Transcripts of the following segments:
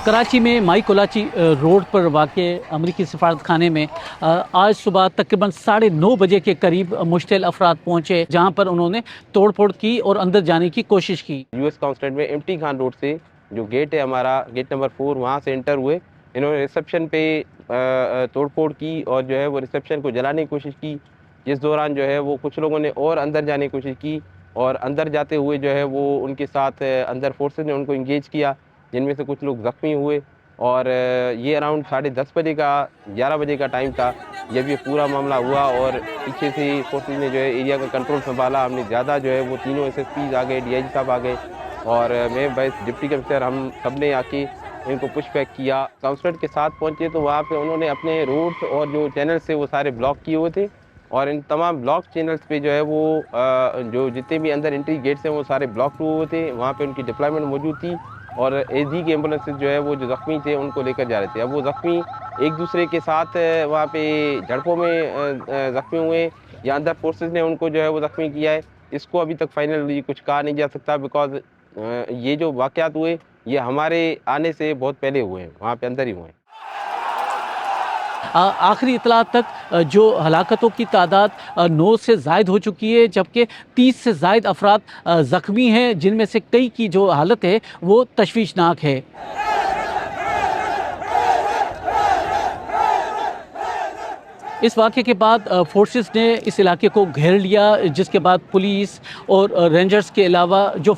कराची में माई कोलाची रोड पर वाक़ अमरीकी सफारत खाने में आज सुबह तकरीबन 9:30 बजे के करीब मुश्तिल अफराद पहुँचे, जहाँ पर उन्होंने तोड़ फोड़ की और अंदर जाने की कोशिश की। यूएस काउंसलेट में इम्तियाज़ खान रोड से जो गेट है हमारा, गेट नंबर 4, वहाँ से एंटर हुए। इन्होंने रिसेप्शन पे तोड़ फोड़ की और जो है वो रिसेप्शन को जलाने की कोशिश की, जिस दौरान जो है वो कुछ लोगों ने और अंदर जाने की कोशिश की और अंदर जाते हुए जो है वो उनके साथ अंदर फोर्सेस ने उनको इंगेज किया, जिनमें से कुछ लोग ज़ख्मी हुए। और ये अराउंड 10:30 बजे का 11 बजे का टाइम था जब ये पूरा मामला हुआ और पीछे से फोर्सेस ने जो है एरिया का कंट्रोल संभाला। हमने ज़्यादा जो है वो तीनों एसएसपीज़ आ गए, डीआईजी साहब आ गए और मैं बस डिप्टी कमिश्नर, हम सब ने आके इनको पुश बैक किया। काउंसलर के साथ पहुंचे तो वहाँ पे उन्होंने अपने रोड्स और जो चैनल्स थे वो सारे ब्लॉक किए हुए थे और इन तमाम ब्लॉक चैनल्स पे जो है वो जो जितने भी अंदर एंट्री गेट्स हैं वो सारे ब्लॉक हुए थे। वहाँ पे उनकी डिप्लॉयमेंट मौजूद थी और एजी की एम्बुलेंसेज जो है वो जो ज़ख्मी थे उनको लेकर जा रहे थे। अब वो ज़ख्मी एक दूसरे के साथ वहाँ पे झड़पों में ज़ख्मी हुए या अंदर फोर्सेस ने उनको जो है वो ज़ख्मी किया है, इसको अभी तक फाइनली कुछ कहा नहीं जा सकता, बिकॉज ये जो वाक़यात हुए ये हमारे आने से बहुत पहले हुए हैं, वहाँ पे अंदर ही हुए हैं। आखिरी इतलात तक जो हलाकतों की तादाद 9 से ज़ायद हो चुकी है, जबकि 30 से ज़ायद अफराद ज़ख्मी हैं, जिनमें से कई की जो हालत है वो तशवीशनाक है। इस वाक़े के बाद फोर्सेस ने इस इलाके को घेर लिया, जिसके बाद पुलिस और रेंजर्स के अलावा जो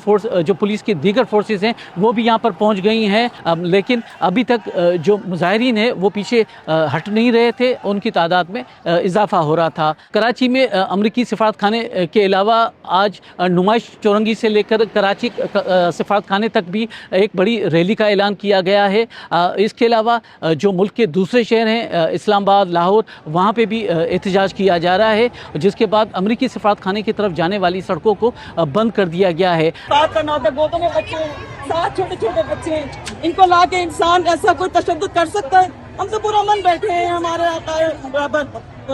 पुलिस की दीगर फोर्सेस हैं वो भी यहाँ पर पहुँच गई हैं। लेकिन अभी तक जो मुजाहिरीन हैं वो पीछे हट नहीं रहे थे, उनकी तादाद में इजाफा हो रहा था। कराची में अमरीकी सफारत खाने के अलावा आज नुमाइश चौरंगी से लेकर कराची सफारत खाने तक भी एक बड़ी रैली का ऐलान किया गया है। इसके अलावा जो मुल्क के दूसरे शहर हैं इस्लामाबाद, लाहौर, वहाँ पे भी एहतजाज किया जा रहा है, जिसके बाद अमरीकी सफारत खाने की तरफ जाने वाली सड़कों को बंद कर दिया गया है। 7 छोटे बच्चे हैं, इनको ला के इंसान ऐसा कोई तशद्दुद कर सकता है? हम तो पुरअमन बैठे हैं, हमारे आका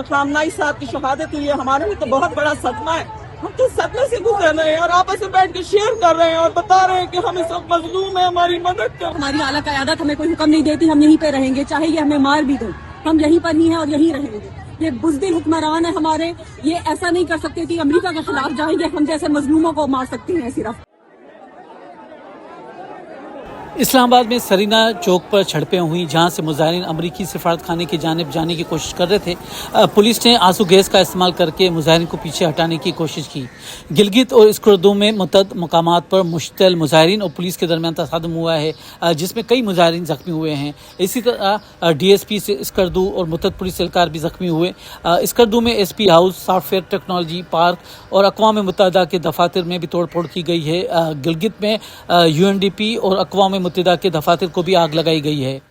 खामनाई साहब की शहादत हुई है, हमारे लिए तो बहुत बड़ा सदमा है। हम तो सदमे से गुजर रहे हैं और आपस में बैठ के शेयर कर रहे हैं और बता रहे हैं कि हम इस वक्त मजलूम है, हमारी मदद करो। हमारी आला क़यादत हमें कोई हुक्म नहीं देती, हम यहीं पे रहेंगे, चाहे ये हमें मार भी दो, हम यहीं पर ही हैं और यहीं रहेंगे। ये बुज़दिल हुक्मरान है हमारे, ये ऐसा नहीं कर सकते कि अमेरिका के खिलाफ जाएंगे, हम जैसे मजलूमों को मार सकते हैं सिर्फ। इस्लामाबाद में सरीना चौक पर झड़पें हुई, जहां से मुजाहिरीन अमरीकी सफारत खाने की जानिब जाने की कोशिश कर रहे थे। पुलिस ने आंसू गैस का इस्तेमाल करके मुजाहिरीन को पीछे हटाने की कोशिश की। गिलगित और स्कर्दू में मुतअद्दिद मकामात पर मुश्तिल मुजाहिरीन और पुलिस के दरमियान तसादम हुआ है, जिसमें कई मुजाहिरीन जख्मी हुए हैं। इसी तरह डीएसपी से स्कर्दू और मुतअद्दिद पुलिस एहलकार भी जख्मी हुए। स्कर्दू में SP house, software technology park और अक़वाम मुत्तहिदा के दफातर में भी तोड़ फोड़ की गई है। गिलगित में यूएनडीपी और अक़वाम मुत्तहिदा के दफातर को भी आग लगाई गई है।